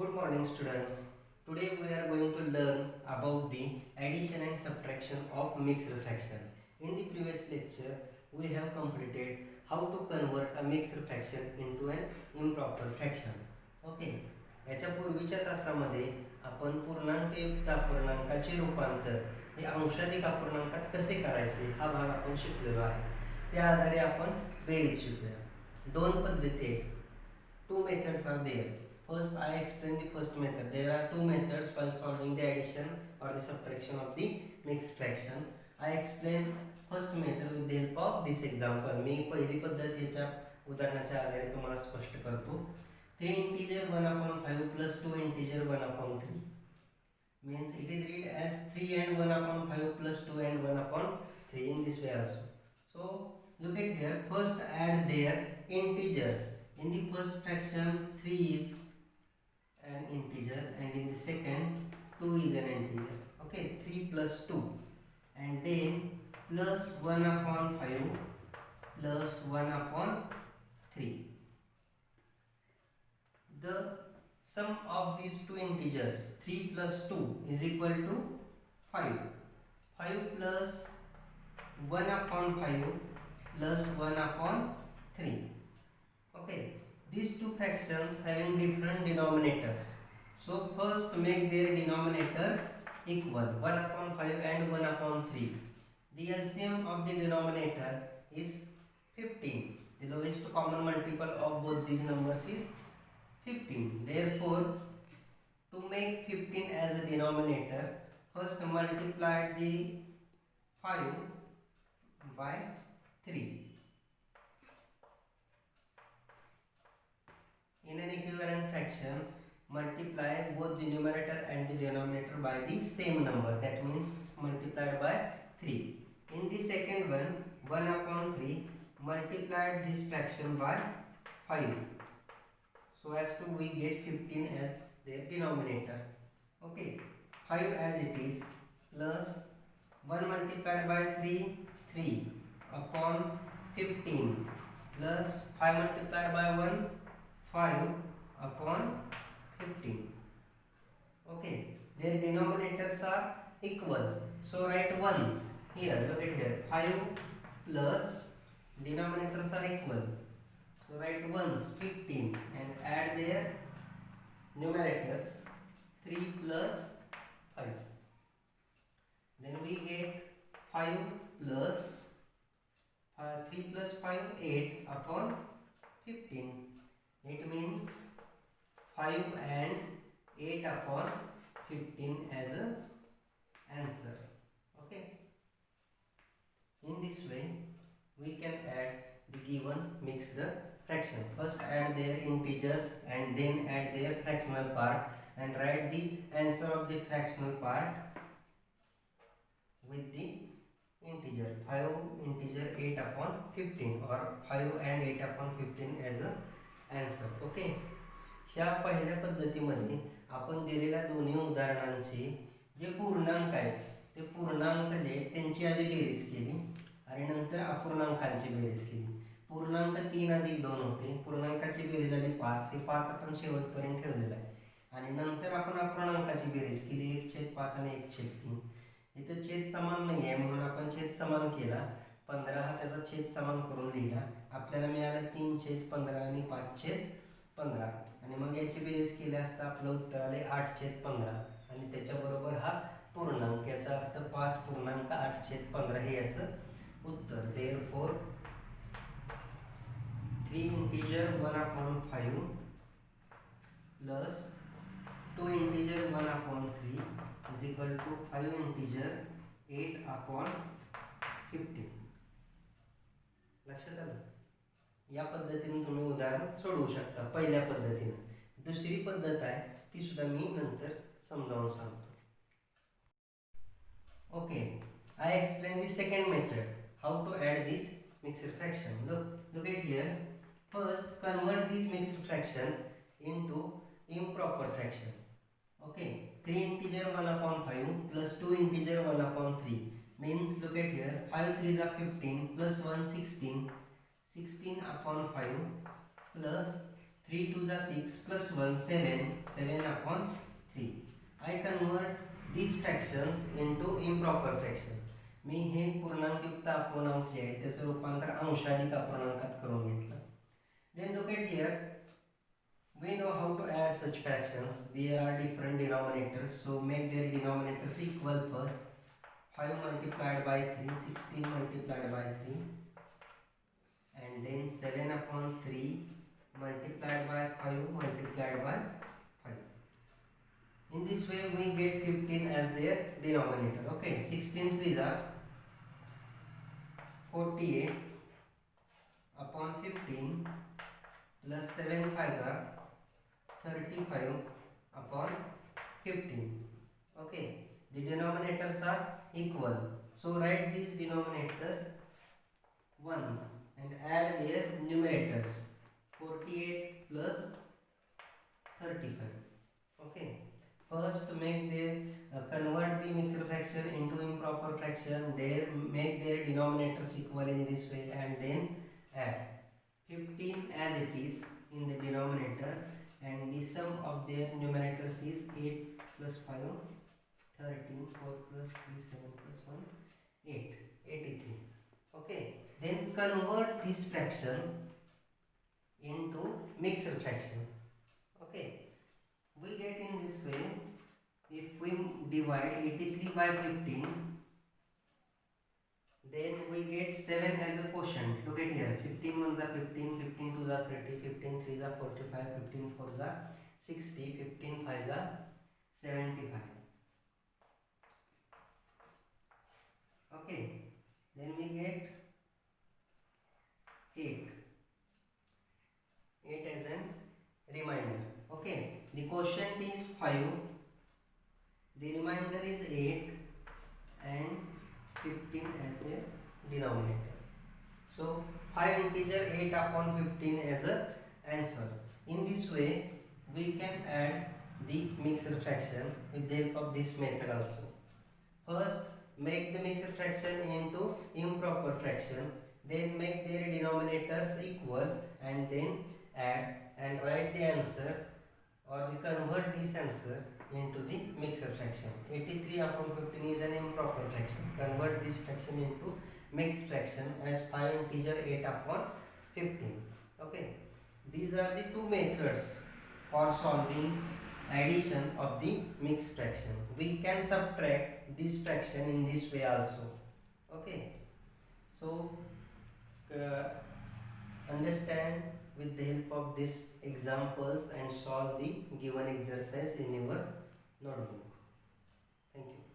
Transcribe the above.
Good morning students. Today we are going to learn about the addition and subtraction of mixed fraction. In the previous lecture we have completed how to convert a mixed fraction into an improper fraction. Okay. याच्या पूर्वीच्या तासामध्ये आपण पूर्णांकयुक्त अपूर्णांकाचे रूपांतर हे अंशाधिक अपूर्णांकात कसे करायचे हा भाग आपण शिकलेलो आहे. त्या आधारे आपण बेरीज शिकूया. दोन पद्धती आहेत. Two methods are there. First, I explain the first method. There are two methods while solving the addition or the subtraction of the mixed fraction. I explain first method with the help of this example. मी पहिली पद्धत याच्या उदाहरणाच्या आधारे तुम्हाला स्पष्ट करतो. 3 integer 1/5 plus 2 integer 1/3 means it is read as 3 and 1/5 plus 2 and 1/3 in this way also. So look at here. First add their integers. In the first fraction 3 is an integer and in the second 2 is an integer. Okay, 3 plus 2 and then plus 1/5 plus 1/3. The sum of these two integers 3 plus 2 is equal to 5. 5 plus 1/5 plus 1/3. Okay, these two fractions having different denominators. So first make their denominators equal 1/5 and 1/3. The LCM of the denominator is 15. The lowest common multiple of both these numbers is 15. Therefore, to make 15 as a denominator, first multiply the 5 by 3. In an equivalent fraction, multiply both the numerator and the denominator by the same number. That means multiplied by 3. In the second one, 1/3 multiplied this fraction by 5. So as to we get 15 as their denominator. Okay, 5 as it is plus 1 multiplied by 3, 3 upon 15 plus 5 multiplied by 1, 5 upon 15. Okay, their denominators are equal. So write ones here. Look at here. 5 plus denominators are equal. So write ones 15 and add their numerators 3 plus 5. Then we get 5 plus 3 plus 5 8 upon 15. It means 5 and 8 upon 15 as a answer. Okay. In this way we can add the given mixed fraction. First add their integers and then add their fractional part and write the answer of the fractional part with the integer 5 integer 8 upon 15 or 5 and 8 upon 15 as a answer. Okay, ह्या पहिल्या पद्धतीमध्ये आपण दिलेल्या दोन्ही उदाहरणांचे जे पूर्णांक आहेत ते पूर्णांक जे त्यांची आधी बेरीज केली आणि नंतर अपूर्णांकांची बेरीज केली. पूर्णांक 3 अधिक 2 होते. पूर्णांकाची बेरीज झाली 5. हे 5 आपण शेवटपर्यंत ठेवलेलं आहे आणि नंतर आपण अपूर्णांकाची बेरीज केली 1/5 आणि 1/3. इथं छेद समान नाही आहे म्हणून आपण छेद समान केला. 15 हा त्याचा छेद समान करून लिहिला. आपल्याला मिळालं 3/15 आणि 5/15 आणि मग याची बेरीज केली असता आपलं उत्तर आले 8/15 आणि त्याच्याबरोबर हा पूर्णांक. याचा अर्थ 5.8/15 हे याचं उत्तर. Therefore 3 integer 1/5 plus 2 integer 1/3 is equal to 5 integer 8/15. लक्षात आलं? या पद्धतीने तुम्ही उदाहरण सोडवू शकता पहिल्या पद्धतीने. दुसरी पद्धत आहे ती सुद्धा मी नंतर समजावून सांगतो. Okay, I explain the second method how to add this mixed fraction. Look at here. First convert this mixed fraction into improper fraction. Okay, 3 integer 1/5 plus 2 integer 1/3 means look at here. 5 3s are 15 plus 1 16. 16/5 plus 3 to the 6 plus 1 7, 7 upon 3. I convert these fractions into improper fraction. मी हे पूर्णांकयुक्त अपूर्णांक जे आहे त्याचं रूपांतर अंशाधिक अपूर्णांकात करून घेतलं. Then look at here. We know how to add such fractions. There are different denominators, so make their denominators equal first. 5 multiplied by 3, 16 multiplied by 3, and then 7 upon 3 multiplied by 5 multiplied by 5. In this way we get 15 as their denominator. Okay, 16 3s are 48 upon 15 plus 7 5s are 35 upon 15. Okay, the denominators are equal, so write this denominator once and add their numerators. 48 plus 35. Okay, first make their convert the mixed fraction into improper fraction. Make their denominators equal in this way, and then add 15 as it is in the denominator, and the sum of their numerators is 8 plus 5 13, 4 plus 3 7 plus 1 8, 83. Okay, then convert this fraction into mixed fraction. Okay, we get in this way. If we divide 83 by 15, then we get 7 as a quotient. Look at here, 15 1s are 15, 15 2s are 30, 15 3s are 45, 15 4s are 60, 15 5s are 75. Okay, then we get 8 as an remainder. Okay, the quotient is 5, the remainder is 8, and 15 as their denominator. So 5 integer 8 upon 15 as a answer. In this way we can add the mixed fraction with the help of this method also. First, make the mixed fraction into improper fraction, then make their denominators equal, and then add and write the answer, or convert this answer into the mixed fraction. 83 upon 15 is an improper fraction. Convert this fraction into mixed fraction as 5 integer 8 upon 15. Okay, these are the two methods for solving addition of the mixed fraction. We can subtract this fraction in this way also. Okay, so understand with the help of these examples and solve the given exercise in your notebook. Thank you.